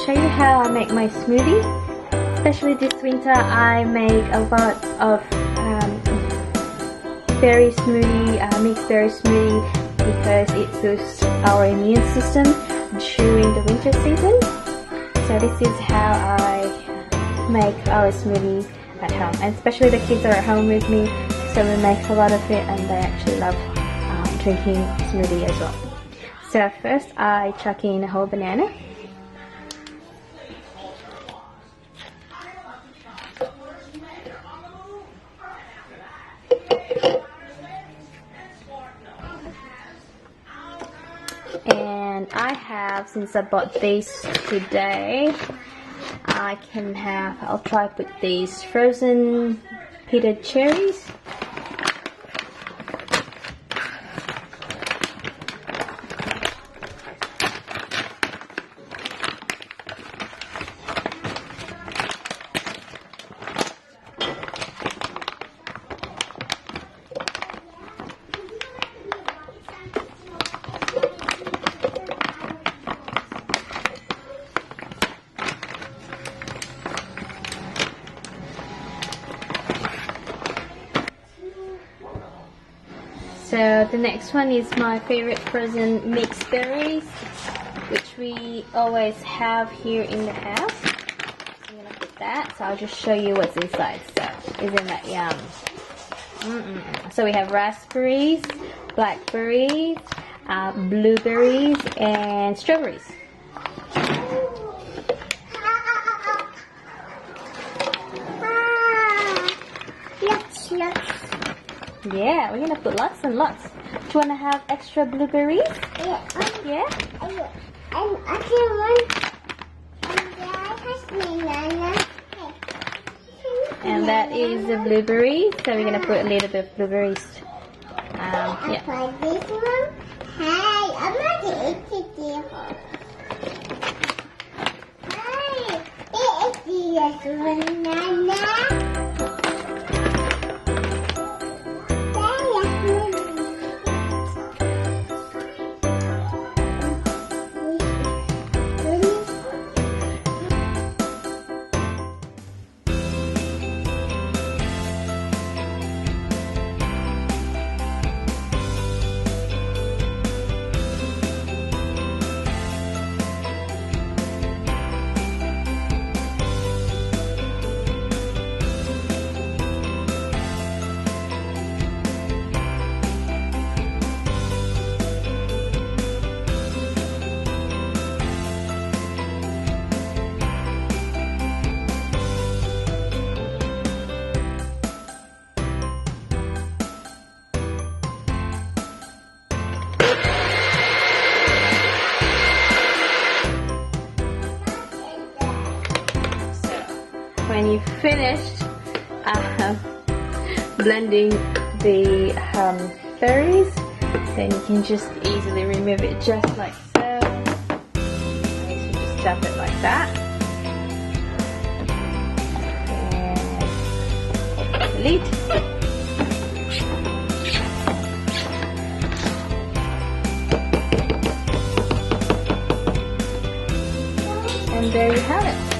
show you how I make my smoothie. Especially this winter, I make a lot of berry smoothie, mixed berry smoothie, because it boosts our immune system during the winter season. So this is how I make our smoothie at home, and especially the kids are at home with me, so we make a lot of it, and they actually love drinking smoothie as well. So first I chuck in a whole banana. And I have, since I bought these today, I'll try put these frozen pitted cherries. So the next one is my favorite frozen mixed berries, which we always have here in the house. I'm gonna put that, so I'll just show you what's inside. So isn't that yum? So we have raspberries, blackberries, blueberries, and strawberries. Yeah, we're gonna put lots and lots. Do you wanna have extra blueberries? Yeah. Yeah? And that is the blueberries, so we're gonna put a little bit of blueberries. Yeah. This one. Hey, I'm not eating it. Hey, it is banana. When you've finished blending the berries, then you can just easily remove it just like so. And so just tap it like that. And open the lid. And there you have it.